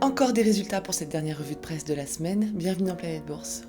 Encore des résultats pour cette dernière revue de presse de la semaine. Bienvenue dans Planète Bourse.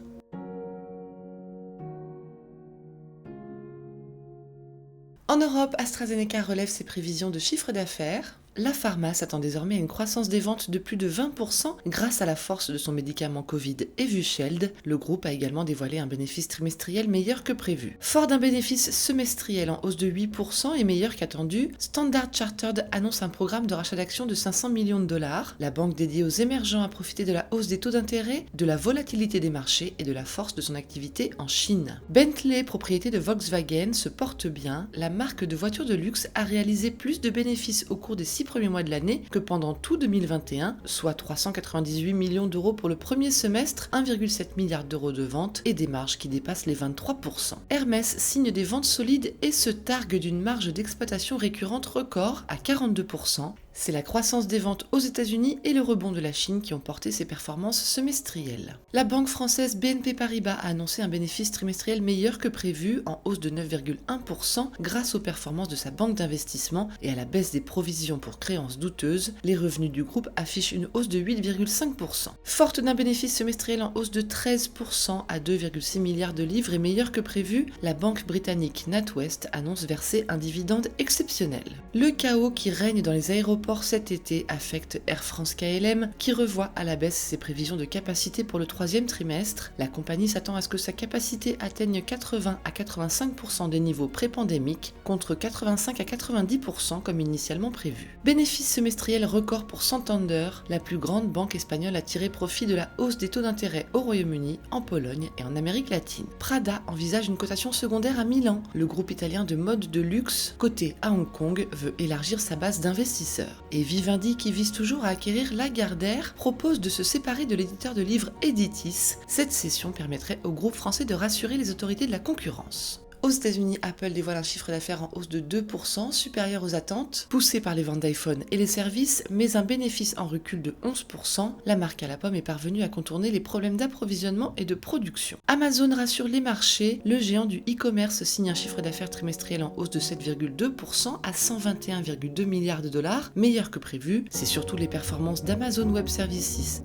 En Europe, AstraZeneca relève ses prévisions de chiffre d'affaires. La pharma s'attend désormais à une croissance des ventes de plus de 20% grâce à la force de son médicament Covid Evusheld. Le groupe a également dévoilé un bénéfice trimestriel meilleur que prévu. Fort d'un bénéfice semestriel en hausse de 8% et meilleur qu'attendu, Standard Chartered annonce un programme de rachat d'actions de 500 millions de dollars. La banque dédiée aux émergents a profité de la hausse des taux d'intérêt, de la volatilité des marchés et de la force de son activité en Chine. Bentley, propriété de Volkswagen, se porte bien. La marque de voitures de luxe a réalisé plus de bénéfices au cours des 6 premiers mois de l'année que pendant tout 2021, soit 398 millions d'euros pour le premier semestre, 1,7 milliard d'euros de ventes et des marges qui dépassent les 23%. Hermès signe des ventes solides et se targue d'une marge d'exploitation récurrente record à 42%. C'est la croissance des ventes aux États-Unis et le rebond de la Chine qui ont porté ses performances semestrielles. La banque française BNP Paribas a annoncé un bénéfice trimestriel meilleur que prévu, en hausse de 9,1% grâce aux performances de sa banque d'investissement et à la baisse des provisions pour créances douteuses. Les revenus du groupe affichent une hausse de 8,5%. Forte d'un bénéfice semestriel en hausse de 13% à 2,6 milliards de livres et meilleur que prévu, la banque britannique NatWest annonce verser un dividende exceptionnel. Le chaos qui règne dans les aéroports cet été affecte Air France KLM qui revoit à la baisse ses prévisions de capacité pour le troisième trimestre. La compagnie s'attend à ce que sa capacité atteigne 80 à 85% des niveaux pré-pandémiques contre 85 à 90% comme initialement prévu. Bénéfice semestriel record pour Santander, la plus grande banque espagnole a tiré profit de la hausse des taux d'intérêt au Royaume-Uni, en Pologne et en Amérique latine. Prada envisage une cotation secondaire à Milan. Le groupe italien de mode de luxe, coté à Hong Kong, veut élargir sa base d'investisseurs. Et Vivendi, qui vise toujours à acquérir Lagardère, propose de se séparer de l'éditeur de livres Editis. Cette cession permettrait au groupe français de rassurer les autorités de la concurrence. Aux États-Unis, Apple dévoile un chiffre d'affaires en hausse de 2%, supérieur aux attentes, poussé par les ventes d'iPhone et les services, mais un bénéfice en recul de 11%. La marque à la pomme est parvenue à contourner les problèmes d'approvisionnement et de production. Amazon rassure les marchés. Le géant du e-commerce signe un chiffre d'affaires trimestriel en hausse de 7,2% à 121,2 milliards de dollars, meilleur que prévu. C'est surtout les performances d'Amazon Web Services.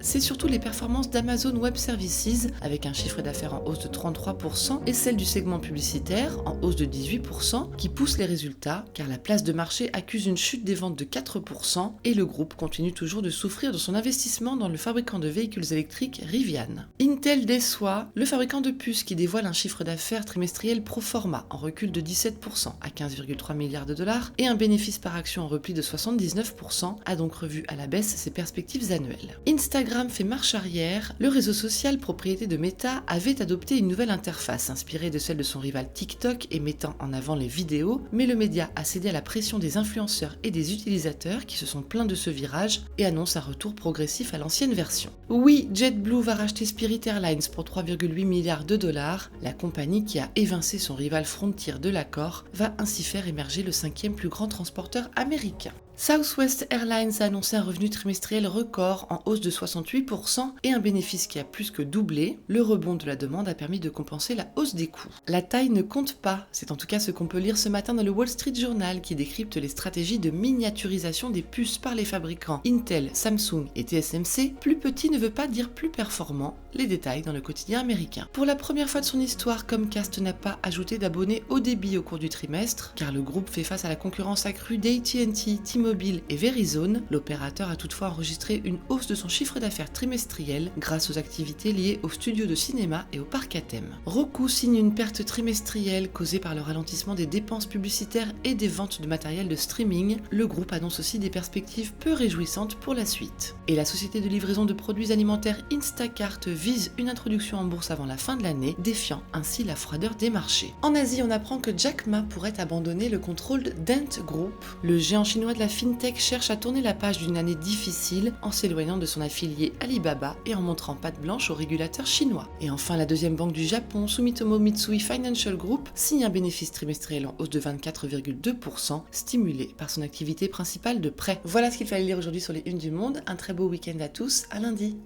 Avec un chiffre d'affaires en hausse de 33% et celle du segment publicitaire en hausse de 18% qui pousse les résultats car la place de marché accuse une chute des ventes de 4% et le groupe continue toujours de souffrir de son investissement dans le fabricant de véhicules électriques Rivian. Intel déçoit, le fabricant de puces qui dévoile un chiffre d'affaires trimestriel pro forma en recul de 17% à 15,3 milliards de dollars et un bénéfice par action en repli de 79% a donc revu à la baisse ses perspectives annuelles. Instagram fait marche arrière, le réseau social propriété de Meta avait adopté une nouvelle interface inspirée de celle de son rival TikTok et mettant en avant les vidéos, mais le média a cédé à la pression des influenceurs et des utilisateurs qui se sont plaints de ce virage et annonce un retour progressif à l'ancienne version. Oui, JetBlue va racheter Spirit Airlines pour 3,8 milliards de dollars. La compagnie qui a évincé son rival Frontier de l'accord va ainsi faire émerger le 5e plus grand transporteur américain. Southwest Airlines a annoncé un revenu trimestriel record en hausse de 68% et un bénéfice qui a plus que doublé. Le rebond de la demande a permis de compenser la hausse des coûts. La taille ne compte pas, c'est en tout cas ce qu'on peut lire ce matin dans le Wall Street Journal qui décrypte les stratégies de miniaturisation des puces par les fabricants Intel, Samsung et TSMC. Plus petit ne veut pas dire plus performant, les détails dans le quotidien américain. Pour la première fois de son histoire, Comcast n'a pas ajouté d'abonnés haut débit au cours du trimestre, car le groupe fait face à la concurrence accrue d'AT&T, T-Mobile et Verizon. L'opérateur a toutefois enregistré une hausse de son chiffre d'affaires trimestriel grâce aux activités liées aux studios de cinéma et au parc à thème. Roku signe une perte trimestrielle causée par le ralentissement des dépenses publicitaires et des ventes de matériel de streaming. Le groupe annonce aussi des perspectives peu réjouissantes pour la suite. Et la société de livraison de produits alimentaires Instacart vise une introduction en bourse avant la fin de l'année, défiant ainsi la froideur des marchés. En Asie, on apprend que Jack Ma pourrait abandonner le contrôle d'Ant Group. Le géant chinois de la fintech cherche à tourner la page d'une année difficile en s'éloignant de son affilié Alibaba et en montrant patte blanche aux régulateurs chinois. Et enfin, la deuxième banque du Japon, Sumitomo Mitsui Financial Group, signe un bénéfice trimestriel en hausse de 24,2%, stimulé par son activité principale de prêt. Voilà ce qu'il fallait lire aujourd'hui sur les unes du Monde. Un très beau week-end à tous, à lundi.